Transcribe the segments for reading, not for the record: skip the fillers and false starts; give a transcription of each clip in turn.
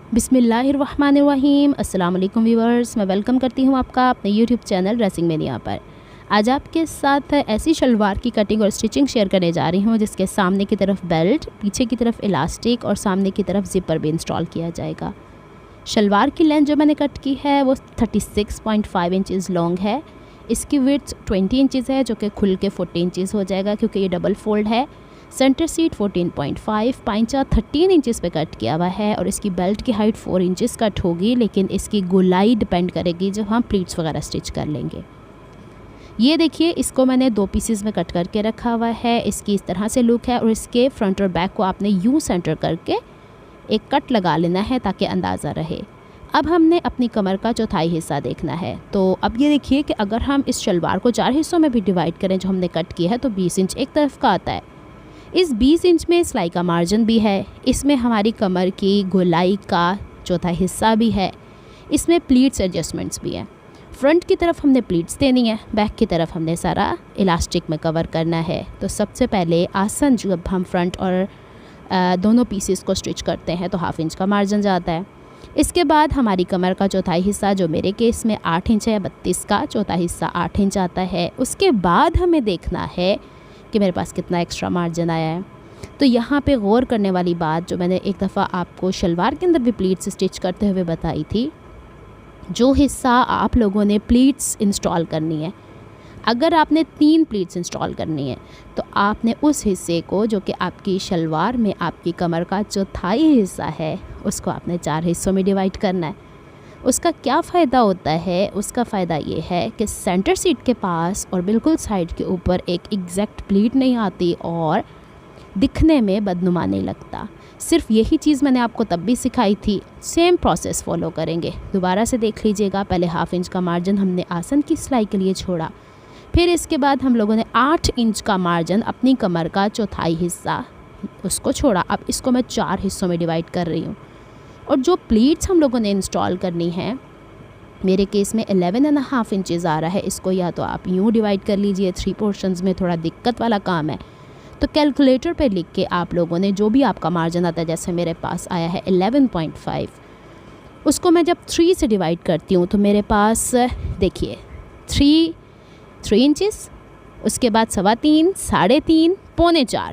बिस्मिल्लाहिर्रहमानिर्रहीम। अस्सलाम वालेकुम व्यूअर्स, मैं वेलकम करती हूँ आपका अपने यूट्यूब चैनल ड्रेसिंग मेनिया पर। आज आपके साथ ऐसी शलवार की कटिंग और स्टिचिंग शेयर करने जा रही हूँ जिसके सामने की तरफ बेल्ट, पीछे की तरफ इलास्टिक और सामने की तरफ ज़िपर भी इंस्टॉल किया जाएगा। शलवार की लेंथ जो मैंने कट की है वो 36.5 इंचज़ लॉन्ग है। इसकी विड्थ 20 इंचज़ है जो कि खुल के 40 इंचज़ हो जाएगा क्योंकि ये डबल फोल्ड है। सेंटर सीट 14.5, पाइंचा 13 इंचज़ पे कट किया हुआ है और इसकी बेल्ट की हाइट 4 इंचज़ कट होगी, लेकिन इसकी गोलाई डिपेंड करेगी जब हम प्लीट्स वगैरह स्टिच कर लेंगे। ये देखिए, इसको मैंने 2 पीसेस में कट करके रखा हुआ है। इसकी इस तरह से लुक है और इसके फ्रंट और बैक को आपने यूँ सेंटर करके एक कट लगा लेना है ताकि अंदाज़ा रहे। अब हमने अपनी कमर का चौथाई हिस्सा देखना है। तो अब ये देखिए कि अगर हम इस शलवार को 4 हिस्सों में भी डिवाइड करें जो हमने कट किया है तो 20 इंच एक तरफ का आता है। इस 20 इंच में सिलाई का मार्जिन भी है, इसमें हमारी कमर की गोलाई का चौथा हिस्सा भी है, इसमें प्लीट्स एडजस्टमेंट्स भी हैं। फ्रंट की तरफ हमने प्लीट्स देनी है, बैक की तरफ हमने सारा इलास्टिक में कवर करना है। तो सबसे पहले आसन जब हम फ्रंट और दोनों पीसेस को स्टिच करते हैं तो 1/2 इंच का मार्जिन जाता है। इसके बाद हमारी कमर का चौथाई हिस्सा जो मेरे केस में 8 इंच है, 32 का चौथा हिस्सा 8 इंच आता है। उसके बाद हमें देखना है कि मेरे पास कितना एक्स्ट्रा मार्जिन आया है। तो यहाँ पे गौर करने वाली बात जो मैंने एक दफ़ा आपको शलवार के अंदर भी प्लीट्स स्टिच करते हुए बताई थी, जो हिस्सा आप लोगों ने प्लीट्स इंस्टॉल करनी है, अगर आपने 3 प्लीट्स इंस्टॉल करनी है तो आपने उस हिस्से को जो कि आपकी शलवार में आपकी कमर का चौथाई हिस्सा है उसको आपने 4 हिस्सों में डिवाइड करना है। उसका क्या फ़ायदा होता है? उसका फ़ायदा ये है कि सेंटर सीट के पास और बिल्कुल साइड के ऊपर एक एग्जैक्ट प्लीट नहीं आती और दिखने में बदनुमा नहीं लगता। सिर्फ यही चीज़ मैंने आपको तब भी सिखाई थी। सेम प्रोसेस फॉलो करेंगे। दोबारा से देख लीजिएगा। पहले 1/2 इंच का मार्जिन हमने आसन की सिलाई के लिए छोड़ा, फिर इसके बाद हम लोगों ने 8 इंच का मार्जिन अपनी कमर का चौथाई हिस्सा उसको छोड़ा। अब इसको मैं 4 हिस्सों में डिवाइड कर रही हूँ और जो प्लीट्स हम लोगों ने इंस्टॉल करनी है, मेरे केस में 11.5 इंचज़ आ रहा है। इसको या तो आप यूँ डिवाइड कर लीजिए, 3 पोर्शंस में थोड़ा दिक्कत वाला काम है, तो कैलकुलेटर पे लिख के आप लोगों ने जो भी आपका मार्जिन आता है, जैसे मेरे पास आया है 11.5, उसको मैं जब 3 से डिवाइड करती हूँ तो मेरे पास देखिए 3 इंचज़, उसके बाद 3.25, 3.5,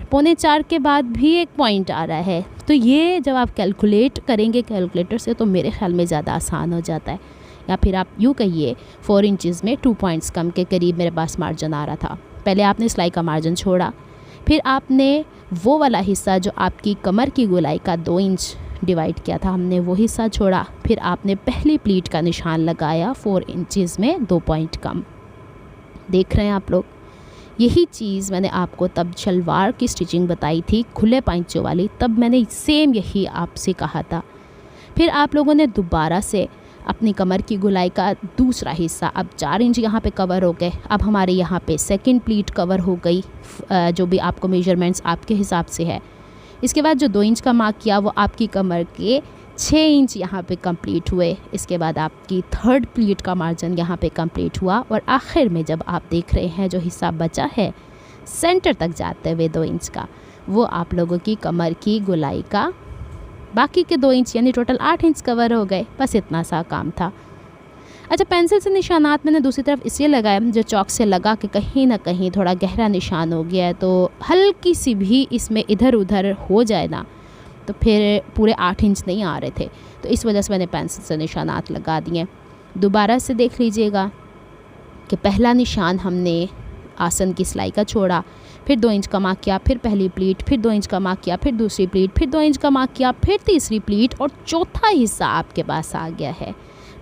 पौने 4 के बाद भी एक पॉइंट आ रहा है। तो ये जब आप कैलकुलेट करेंगे कैलकुलेटर से तो मेरे ख्याल में ज़्यादा आसान हो जाता है। या फिर आप यूँ कहिए 4 इंचज़ में 2 पॉइंट्स कम के करीब मेरे पास मार्जिन आ रहा था। पहले आपने सिलाई का मार्जिन छोड़ा, फिर आपने वो वाला हिस्सा जो आपकी कमर की गोलाई का 2 इंच डिवाइड किया था, हमने वो हिस्सा छोड़ा, फिर आपने पहली प्लीट का निशान लगाया 4 इंचज़ में 2 पॉइंट कम। देख रहे हैं आप लोग, यही चीज़ मैंने आपको तब शलवार की स्टिचिंग बताई थी खुले पाइंचों वाली, तब मैंने सेम यही आपसे कहा था। फिर आप लोगों ने दोबारा से अपनी कमर की गोलाई का दूसरा हिस्सा, अब 4 इंच यहाँ पे कवर हो गए। अब हमारे यहाँ पे सेकंड प्लीट कवर हो गई, जो भी आपको मेजरमेंट्स आपके हिसाब से है। इसके बाद जो 2 इंच का मार्क किया वो आपकी कमर के 6 इंच यहाँ पे कंप्लीट हुए। इसके बाद आपकी थर्ड प्लीट का मार्जिन यहाँ पे कंप्लीट हुआ और आखिर में जब आप देख रहे हैं जो हिस्सा बचा है सेंटर तक जाते हुए 2 इंच का, वो आप लोगों की कमर की गोलाई का बाकी के 2 इंच यानी टोटल 8 इंच कवर हो गए। बस इतना सा काम था। अच्छा, पेंसिल से निशानात मैंने दूसरी तरफ इसलिए लगाया, जो चौक से लगा के कहीं ना कहीं थोड़ा गहरा निशान हो गया है, तो हल्की सी भी इसमें इधर उधर हो जाए ना तो फिर पूरे 8 इंच नहीं आ रहे थे, तो इस वजह से मैंने पेंसिल से निशानात लगा दिए। दोबारा से देख लीजिएगा कि पहला निशान हमने आसन की सिलाई का छोड़ा, फिर 2 इंच का मार्क किया, फिर पहली प्लीट, फिर 2 इंच का मार्क किया, फिर दूसरी प्लीट, फिर 2 इंच का मार्क किया, फिर तीसरी प्लीट और चौथा हिस्सा आपके पास आ गया है।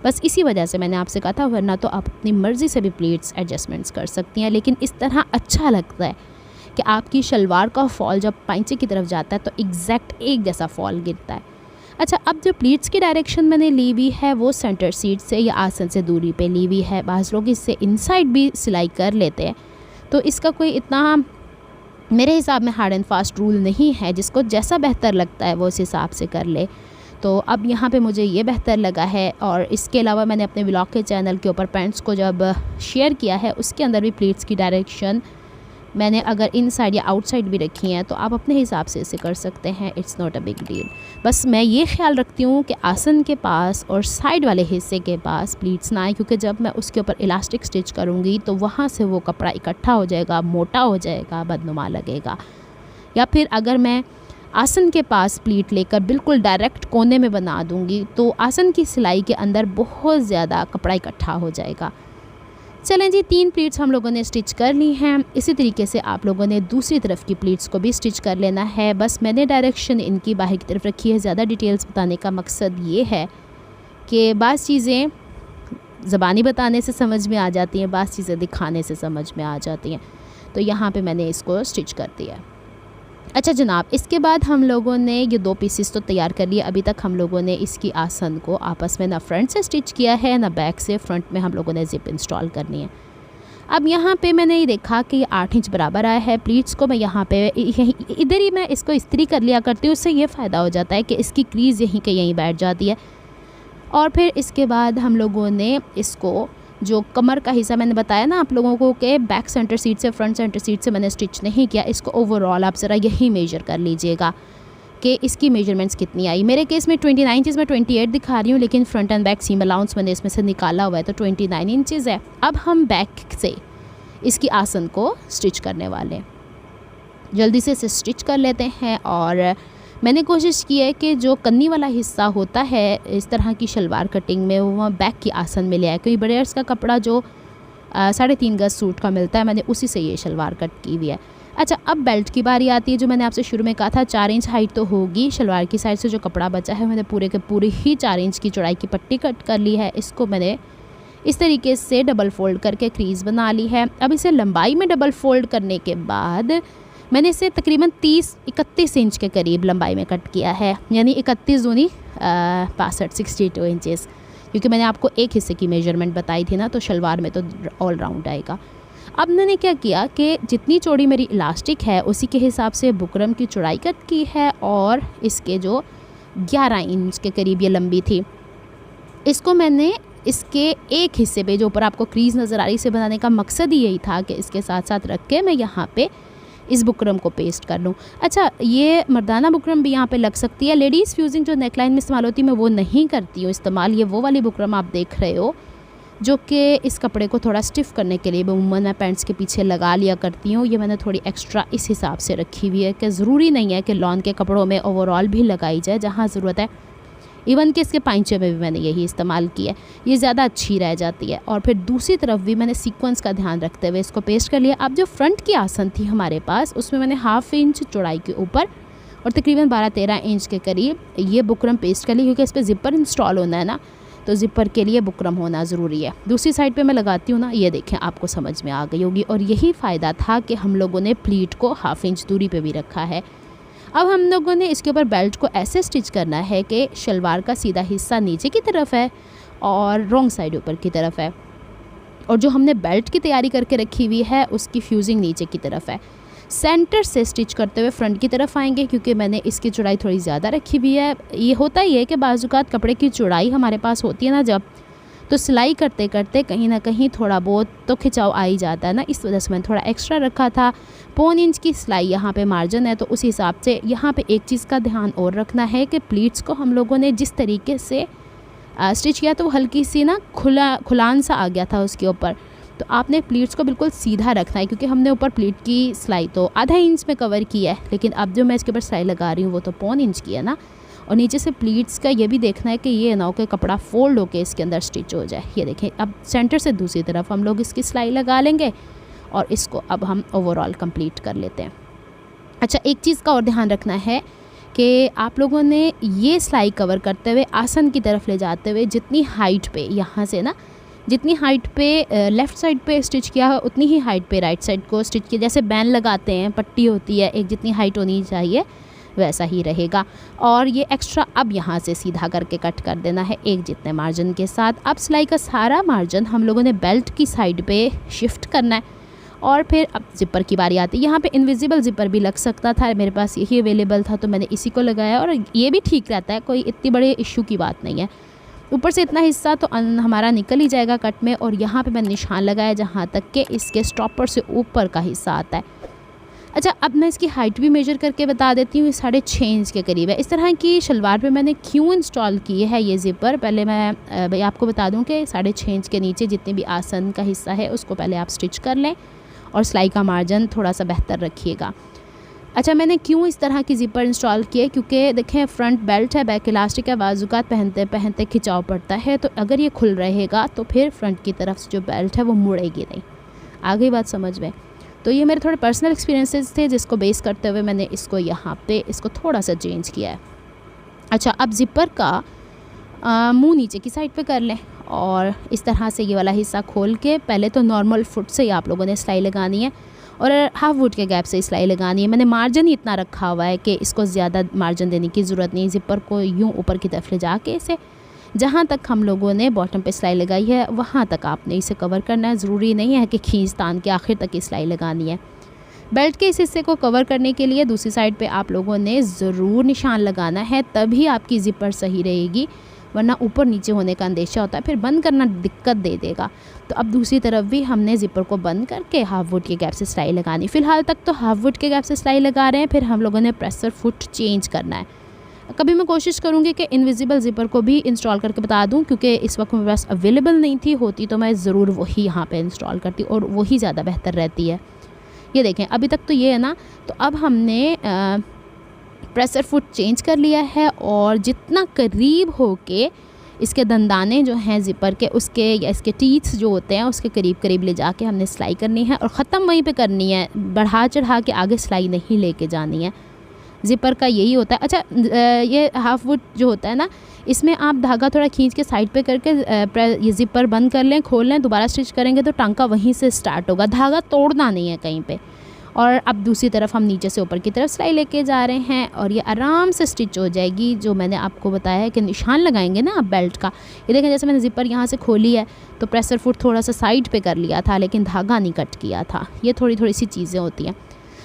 बस इसी वजह से मैंने आपसे कहा था, वरना तो आप अपनी मर्ज़ी से भी प्लीट्स एडजस्टमेंट्स कर सकती हैं, लेकिन इस तरह अच्छा लगता है कि आपकी शलवार का फॉल जब पाइंचे की तरफ जाता है तो एग्जैक्ट एक जैसा फॉल गिरता है। अच्छा, अब जो प्लीट्स की डायरेक्शन मैंने ली हुई है वो सेंटर सीट से या आसन से दूरी पे ली हुई है। बाज़ लोग इससे इनसाइड भी सिलाई कर लेते हैं, तो इसका कोई इतना मेरे हिसाब में हार्ड एंड फास्ट रूल नहीं है। जिसको जैसा बेहतर लगता है वो उस हिसाब से कर ले। तो अब यहाँ पे मुझे ये बेहतर लगा है। और इसके अलावा मैंने अपने व्लॉग के चैनल के ऊपर पैंट्स को जब शेयर किया है उसके अंदर भी प्लीट्स की डायरेक्शन मैंने अगर इनसाइड या आउटसाइड भी रखी हैं तो आप अपने हिसाब से इसे कर सकते हैं, it's not a big deal. बस मैं ये ख्याल रखती हूँ कि आसन के पास और साइड वाले हिस्से के पास प्लीट्स ना आए, क्योंकि जब मैं उसके ऊपर इलास्टिक स्टिच करूँगी तो वहाँ से वो कपड़ा इकट्ठा हो जाएगा, मोटा हो जाएगा, बदनुमा लगेगा। या फिर अगर मैं आसन के पास प्लीट लेकर बिल्कुल डायरेक्ट कोने में बना दूँगी तो आसन की सिलाई के अंदर बहुत ज़्यादा कपड़ा इकट्ठा हो जाएगा। चलें जी, 3 प्लीट्स हम लोगों ने स्टिच कर ली हैं। इसी तरीके से आप लोगों ने दूसरी तरफ की प्लीट्स को भी स्टिच कर लेना है। बस मैंने डायरेक्शन इनकी बाहर की तरफ रखी है। ज़्यादा डिटेल्स बताने का मकसद ये है कि बाज़ चीज़ें ज़बानी बताने से समझ में आ जाती हैं, बाज़ चीज़ें दिखाने से समझ में आ जाती हैं। तो यहाँ पे मैंने इसको स्टिच कर दिया। अच्छा जनाब, इसके बाद हम लोगों ने ये 2 पीसेस तो तैयार कर लिए। अभी तक हम लोगों ने इसकी आसन को आपस में ना फ्रंट से स्टिच किया है ना बैक से। फ्रंट में हम लोगों ने ज़िप इंस्टॉल करनी है। अब यहाँ पे मैंने ये देखा कि ये 8 इंच बराबर आया है। प्लीट्स को मैं यहाँ पे इधर ही मैं इसको इस्त्री कर लिया करती हूँ। उससे ये फ़ायदा हो जाता है कि इसकी क्रीज़ यहीं के यहीं बैठ जाती है। और फिर इसके बाद हम लोगों ने इसको जो कमर का हिस्सा मैंने बताया ना आप लोगों को कि बैक सेंटर सीट से फ्रंट सेंटर सीट से मैंने स्टिच नहीं किया, इसको ओवरऑल आप ज़रा यही मेजर कर लीजिएगा कि इसकी मेजरमेंट्स कितनी आई। मेरे केस में 29 इंचज़ में 28 दिखा रही हूँ, लेकिन front and back seam allowance मैंने इसमें से निकाला हुआ है तो 29 इंचज़ है। अब हम बैक से इसकी आसन को स्टिच करने वाले हैं। जल्दी से इसे स्टिच कर लेते हैं। और मैंने कोशिश की है कि जो कन्नी वाला हिस्सा होता है इस तरह की शलवार कटिंग में वो बैक की आसन में ले आए, क्योंकि बड़े अर्ज़ का कपड़ा जो 3.5 गज सूट का मिलता है, मैंने उसी से ये शलवार कट की हुई है। अच्छा, अब बेल्ट की बारी आती है। जो मैंने आपसे शुरू में कहा था 4 इंच हाइट तो होगी। शलवार की साइड से जो कपड़ा बचा है मैंने पूरे के पूरे ही 4 इंच की चौड़ाई की पट्टी कट कर ली है। इसको मैंने इस तरीके से डबल फोल्ड करके क्रीज़ बना ली है। अब इसे लंबाई में डबल फोल्ड करने के बाद मैंने इसे तकरीबन 30-31 इंच के करीब लंबाई में कट किया है, यानी 31 दूनी 65 62 इंचज़, क्योंकि मैंने आपको एक हिस्से की मेजरमेंट बताई थी ना, तो शलवार में तो ऑल राउंड आएगा। अब मैंने क्या किया कि जितनी चौड़ी मेरी इलास्टिक है उसी के हिसाब से बुकरम की चौड़ाई कट की है और इसके जो 11 इंच के करीब ये लंबी थी, इसको मैंने इसके एक हिस्से पे जो ऊपर आपको क्रीज़ नज़र आ रही से बनाने का मकसद ही यही था कि इसके साथ साथ रख के मैं यहाँ पे इस बुकरम को पेस्ट कर लूँ। अच्छा, ये मर्दाना बुकरम भी यहाँ पे लग सकती है। लेडीज़ फ्यूजिंग जो नेकलाइन में इस्तेमाल होती है मैं वो नहीं करती हूँ इस्तेमाल। ये वो वाली बुकरम आप देख रहे हो जो कि इस कपड़े को थोड़ा स्टिफ़ करने के लिए उमूमन मैं पैंट्स के पीछे लगा लिया करती हूँ। ये मैंने थोड़ी एक्स्ट्रा इस हिसाब से रखी हुई है कि ज़रूरी नहीं है कि लॉन के कपड़ों में ओवरऑल भी लगाई जाए, जहाँ ज़रूरत है। इवन कि इसके पाइंचे में भी मैंने यही इस्तेमाल किया है, ये ज़्यादा अच्छी रह जाती है। और फिर दूसरी तरफ भी मैंने सीक्वेंस का ध्यान रखते हुए इसको पेस्ट कर लिया। अब जो फ्रंट की आसन थी हमारे पास उसमें मैंने 1/2 इंच चौड़ाई के ऊपर और तकरीबन 12-13 इंच के करीब ये बुकरम पेस्ट कर ली, क्योंकि इस पर ज़िपर इंस्टॉल होना है ना, तो ज़िपर के लिए बुकरम होना ज़रूरी है। दूसरी साइड पे मैं लगाती हूँ ना, ये देखें आपको समझ में आ गई होगी। और यही फ़ायदा था कि हम लोगों ने प्लीट को 1/2 इंच दूरी पे भी रखा है। अब हम लोगों ने इसके ऊपर बेल्ट को ऐसे स्टिच करना है कि शलवार का सीधा हिस्सा नीचे की तरफ है और रॉन्ग साइड ऊपर की तरफ है, और जो हमने बेल्ट की तैयारी करके रखी हुई है उसकी फ्यूजिंग नीचे की तरफ है। सेंटर से स्टिच करते हुए फ्रंट की तरफ आएंगे, क्योंकि मैंने इसकी चौड़ाई थोड़ी ज़्यादा रखी हुई है। ये होता ही है कि बाज़-औक़ात कपड़े की चौड़ाई हमारे पास होती है ना जब, तो सिलाई करते करते कहीं ना कहीं थोड़ा बहुत तो खिंचाव आ ही जाता है ना, इस वजह से मैंने थोड़ा एक्स्ट्रा रखा था। 1.25 इंच की सिलाई यहाँ पे मार्जिन है, तो उस हिसाब से यहाँ पे एक चीज़ का ध्यान और रखना है कि प्लीट्स को हम लोगों ने जिस तरीके से स्टिच किया तो वो हल्की सी ना खुलान सा आ गया था उसके ऊपर, तो आपने प्लीट्स को बिल्कुल सीधा रखना है, क्योंकि हमने ऊपर प्लीट की सिलाई तो 1/2 इंच में कवर की है, लेकिन अब जो मैं इसके ऊपर सिलाई लगा रही हूँ वो तो 1.25 इंच की है ना। और नीचे से प्लीट्स का ये भी देखना है कि ये ना हो कि कपड़ा फोल्ड होके इसके अंदर स्टिच हो जाए। ये देखें, अब सेंटर से दूसरी तरफ हम लोग इसकी सिलाई लगा लेंगे और इसको अब हम ओवरऑल कंप्लीट कर लेते हैं। अच्छा, एक चीज़ का और ध्यान रखना है कि आप लोगों ने ये सिलाई कवर करते हुए आसन की तरफ ले जाते हुए जितनी हाइट पे यहाँ से ना, जितनी हाइट पे लेफ़्ट साइड पे स्टिच किया है उतनी ही हाइट पे राइट साइड को स्टिच किया। जैसे बैन लगाते हैं, पट्टी होती है एक, जितनी हाइट होनी चाहिए वैसा ही रहेगा। और ये एक्स्ट्रा अब यहाँ से सीधा करके कट कर देना है एक जितने मार्जिन के साथ। अब सिलाई का सारा मार्जिन हम लोगों ने बेल्ट की साइड पे शिफ्ट करना है। और फिर अब ज़िपर की बारी आती है। यहाँ पे इनविजिबल ज़िपर भी लग सकता था, मेरे पास यही अवेलेबल था तो मैंने इसी को लगाया, और ये भी ठीक रहता है, कोई इतनी बड़े इशू की बात नहीं है। ऊपर से इतना हिस्सा तो हमारा निकल ही जाएगा कट में, और यहाँ पे मैंने निशान लगाया जहाँ तक कि इसके स्टॉपर से ऊपर का हिस्सा आता है। अच्छा, अब मैं इसकी हाइट भी मेजर करके बता देती हूँ। 6.5 इंच के करीब है। इस तरह की शलवार पे मैंने क्यों इंस्टॉल की है ये ज़िपर, पहले मैं भाई आपको बता दूँ कि 6.5 इंच के नीचे जितने भी आसन का हिस्सा है उसको पहले आप स्टिच कर लें और सिलाई का मार्जिन थोड़ा सा बेहतर रखिएगा। अच्छा, मैंने क्यों इस तरह की ज़िपर इंस्टॉल की है, क्योंकि देखें फ्रंट बेल्ट है, बैक इलास्टिक है, बाजुकात पहनते पहनते खिंचाव पड़ता है, तो अगर ये खुल रहेगा तो फिर फ्रंट की तरफ से जो बेल्ट है वो मुड़ेगी नहीं। आ गई बात समझ में? तो ये मेरे थोड़े पर्सनल एक्सपीरियंसेस थे जिसको बेस करते हुए मैंने इसको यहाँ पे इसको थोड़ा सा चेंज किया है। अच्छा, अब ज़िपर का मुंह नीचे की साइड पे कर लें और इस तरह से ये वाला हिस्सा खोल के पहले तो नॉर्मल फुट से ही आप लोगों ने सिलाई लगानी है और हाफ वुड के गैप से सिलाई लगानी है। मैंने मार्जिन ही इतना रखा हुआ है कि इसको ज़्यादा मार्जिन देने की ज़रूरत नहीं। ज़िपर को यूँ ऊपर की तरफ ले जाके इसे जहाँ तक हम लोगों ने बॉटम पे सिलाई लगाई है वहाँ तक आपने इसे कवर करना है। ज़रूरी नहीं है कि खींच तान के आखिर तक सिलाई लगानी है। बेल्ट के इस हिस्से को कवर करने के लिए दूसरी साइड पे आप लोगों ने ज़रूर निशान लगाना है, तभी आपकी ज़िपर सही रहेगी, वरना ऊपर नीचे होने का अंदेशा होता है, फिर बंद करना दिक्कत दे देगा। तो अब दूसरी तरफ भी हमने ज़िपर को बंद करके हाफ वुड के गैप से सिलाई लगानी। फ़िलहाल तक तो हाफ वुड के गैप से सिलाई लगा रहे हैं, फिर हम लोगों ने प्रेसर फुट चेंज करना है। कभी मैं कोशिश करूँगी कि इनविजिबल ज़िपर को भी इंस्टॉल करके बता दूँ, क्योंकि इस वक्त मेरे पास अवेलेबल नहीं थी, होती तो मैं ज़रूर वही यहाँ पे इंस्टॉल करती और वही ज़्यादा बेहतर रहती है। ये देखें, अभी तक तो ये है ना। तो अब हमने प्रेसर फुट चेंज कर लिया है और जितना करीब हो के इसके दंदाने जो हैं ज़िपर के, उसके या इसके टीथ्स जो होते हैं उसके करीब करीब ले जाके हमने सिलाई करनी है और ख़त्म वहीं पे करनी है। बढ़ा चढ़ा के आगे सिलाई नहीं लेके जानी है। ज़िपर का यही होता है। अच्छा, ये हाफ वुड जो होता है ना, इसमें आप धागा थोड़ा खींच के साइड पे करके ये ज़िपर बंद कर लें, खोल लें, दोबारा स्टिच करेंगे तो टांका वहीं से स्टार्ट होगा, धागा तोड़ना नहीं है कहीं पे। और अब दूसरी तरफ हम नीचे से ऊपर की तरफ सिलाई लेके जा रहे हैं और ये आराम से स्टिच हो जाएगी। जो मैंने आपको बताया है कि निशान लगाएंगे ना आप बेल्ट का, ये देखें जैसे मैंने ज़िपर यहाँ से खोली है तो प्रेसर फुट थोड़ा सा साइड पे कर लिया था, लेकिन धागा नहीं कट किया था। ये थोड़ी थोड़ी सी चीज़ें होती हैं।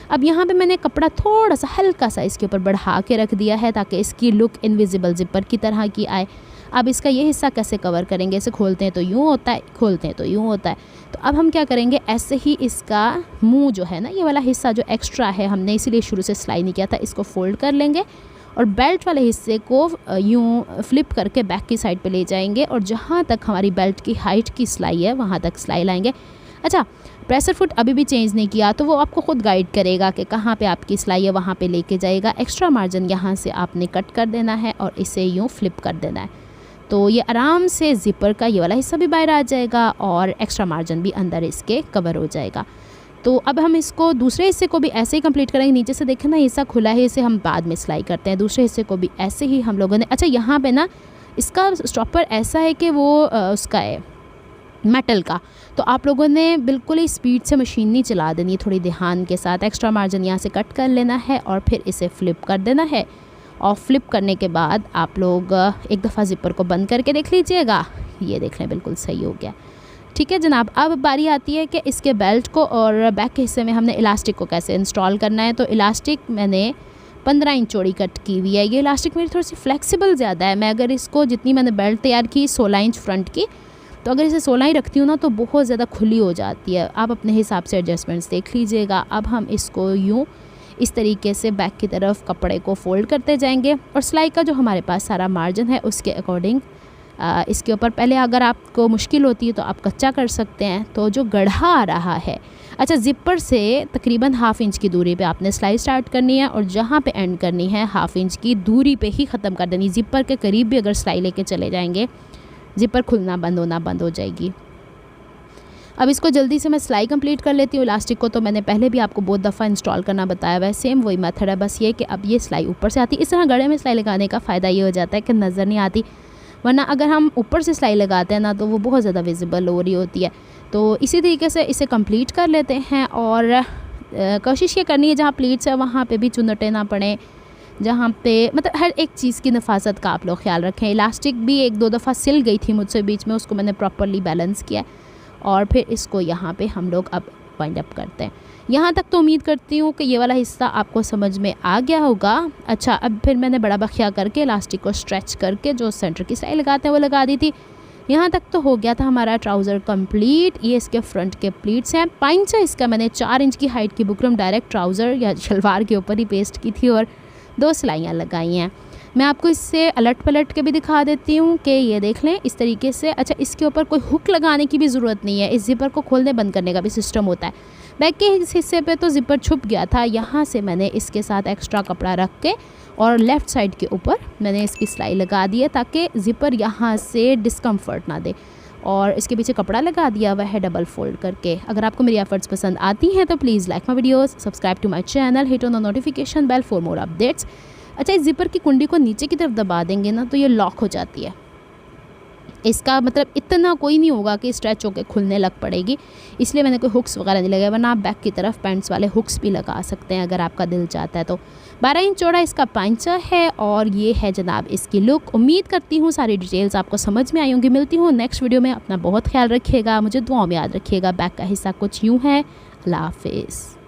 अब यहाँ पे मैंने कपड़ा थोड़ा सा हल्का सा इसके ऊपर बढ़ा के रख दिया है ताकि इसकी लुक इनविजिबल ज़िपर की तरह की आए। अब इसका ये हिस्सा कैसे कवर करेंगे, इसे खोलते हैं तो यूँ होता है, खोलते हैं तो यूँ होता है। तो अब हम क्या करेंगे, ऐसे ही इसका मुंह जो है ना, ये वाला हिस्सा जो एक्स्ट्रा है, हमने इसीलिए शुरू से सिलाई नहीं किया था, इसको फोल्ड कर लेंगे और बेल्ट वाले हिस्से को यूँ फ्लिप करके बैक की साइड पे ले जाएंगे और जहाँ तक हमारी बेल्ट की हाइट की सिलाई है वहाँ तक सिलाई लाएंगे। अच्छा, प्रेसर फुट अभी भी चेंज नहीं किया तो वो आपको ख़ुद गाइड करेगा कि कहाँ पे आपकी सिलाई है, वहाँ पे लेके जाएगा। एक्स्ट्रा मार्जिन यहाँ से आपने कट कर देना है और इसे यूँ फ्लिप कर देना है, तो ये आराम से ज़िपर का ये वाला हिस्सा भी बाहर आ जाएगा और एक्स्ट्रा मार्जिन भी अंदर इसके कवर हो जाएगा। तो अब हम इसको दूसरे हिस्से को भी ऐसे ही कंप्लीट करेंगे। नीचे से देखें ना, हिस्सा खुला है, इसे हम बाद में सिलाई करते हैं। दूसरे हिस्से को भी ऐसे ही हम लोगों ने, अच्छा यहाँ पे ना इसका स्टॉपर ऐसा है कि वो उसका है मेटल का, तो आप लोगों ने बिल्कुल ही स्पीड से मशीन नहीं चला देनी, थोड़ी ध्यान के साथ एक्स्ट्रा मार्जिन यहाँ से कट कर लेना है और फिर इसे फ्लिप कर देना है। और फ्लिप करने के बाद आप लोग एक दफ़ा ज़िपर को बंद करके देख लीजिएगा, ये देख लें बिल्कुल सही हो गया। ठीक है जनाब, अब बारी आती है कि इसके बेल्ट को और बैक के हिस्से में हमने इलास्टिक को कैसे इंस्टॉल करना है। तो इलास्टिक मैंने 15 इंच चौड़ी कट की हुई है। ये इलास्टिक मेरी थोड़ी सी फ्लेक्सिबल ज़्यादा है। मैं अगर इसको, जितनी मैंने बेल्ट तैयार की 16 इंच फ्रंट की, तो अगर इसे 16 ही रखती हूँ ना तो बहुत ज़्यादा खुली हो जाती है। आप अपने हिसाब से एडजस्टमेंट्स देख लीजिएगा। अब हम इसको यूँ इस तरीके से बैक की तरफ कपड़े को फोल्ड करते जाएंगे और सिलाई का जो हमारे पास सारा मार्जिन है उसके अकॉर्डिंग इसके ऊपर, पहले अगर आपको मुश्किल होती है तो आप कच्चा कर सकते हैं। तो जो गढ़ा आ रहा है, अच्छा ज़िपर से तकरीबन हाफ़ इंच की दूरी पे आपने सिलाई स्टार्ट करनी है और जहाँ पे एंड करनी है हाफ़ इंच की दूरी पे ही ख़त्म कर देनी। ज़िपर के करीब भी अगर सिलाई लेके चले जाएंगे, ज़िपर खुलना बंद होना बंद हो जाएगी। अब इसको जल्दी से मैं सिलाई कंप्लीट कर लेती हूँ। इलास्टिक को तो मैंने पहले भी आपको बहुत दफ़ा इंस्टॉल करना बताया हुआ है, सेम वही मेथड है, बस ये कि अब ये सिलाई ऊपर से आती है। इस तरह गले में सिलाई लगाने का फ़ायदा ये हो जाता है कि नज़र नहीं आती, वरना अगर हम ऊपर से सिलाई लगाते हैं ना तो वो बहुत ज़्यादा विजिबल हो रही होती है। तो इसी तरीके से इसे कंप्लीट कर लेते हैं और कोशिश ये करनी है जहाँ प्लीट्स है वहाँ पे भी चुनटे ना पड़े, जहाँ पे मतलब हर एक चीज़ की नफासत का आप लोग ख्याल रखें। इलास्टिक भी 1-2 दफ़ा सिल गई थी मुझसे बीच में, उसको मैंने प्रॉपरली बैलेंस किया और फिर इसको यहाँ पे हम लोग अब वाइंड अप करते हैं। यहाँ तक तो उम्मीद करती हूँ कि ये वाला हिस्सा आपको समझ में आ गया होगा। अच्छा, अब फिर मैंने बड़ा बखिया करके इलास्टिक को स्ट्रेच करके जो सेंटर की सिलाई लगाते हैं वो लगा दी थी। यहाँ तक तो हो गया था हमारा ट्राउज़र कंप्लीट। ये इसके फ्रंट के प्लीट्स हैं। पाइंचा इसका मैंने 4 इंच की हाइट की बुकरम डायरेक्ट ट्राउज़र या शलवार के ऊपर ही पेस्ट की थी और 2 सिलाइयाँ लगाई हैं। मैं आपको इससे अलट पलट के भी दिखा देती हूँ कि ये देख लें इस तरीके से। अच्छा, इसके ऊपर कोई हुक लगाने की भी ज़रूरत नहीं है। इस ज़िपर को खोलने बंद करने का भी सिस्टम होता है। बैक के इस हिस्से पे तो ज़िपर छुप गया था, यहाँ से मैंने इसके साथ एक्स्ट्रा कपड़ा रख के और लेफ़्ट साइड के ऊपर मैंने इसकी सिलाई लगा दी है ताकि ज़िपर यहाँ से डिस्कम्फर्ट ना दे। और इसके पीछे कपड़ा लगा दिया हुआ है डबल फोल्ड करके। अगर आपको मेरी एफर्ट्स पसंद आती हैं तो please like my videos, subscribe to my channel, hit on the notification bell for more updates. अच्छा, इस ज़िपर की कुंडी को नीचे की तरफ दबा देंगे ना तो ये लॉक हो जाती है। इसका मतलब इतना कोई नहीं होगा कि स्ट्रेच होकर खुलने लग पड़ेगी, इसलिए मैंने कोई हुक्स वगैरह नहीं लगाया, वरना आप बैक की तरफ पैंट्स वाले हुक्स भी लगा सकते हैं अगर आपका दिल चाहता है तो। 12 इंच चौड़ा इसका पांचा है और ये है जनाब इसकी लुक। उम्मीद करती हूँ सारी डिटेल्स आपको समझ में आई होंगी। मिलती हूँ नेक्स्ट वीडियो में। अपना बहुत ख्याल रखिएगा, मुझे दुआओं में याद रखिएगा। बैक का हिस्सा कुछ यूँ है। अल्लाह हाफिज़।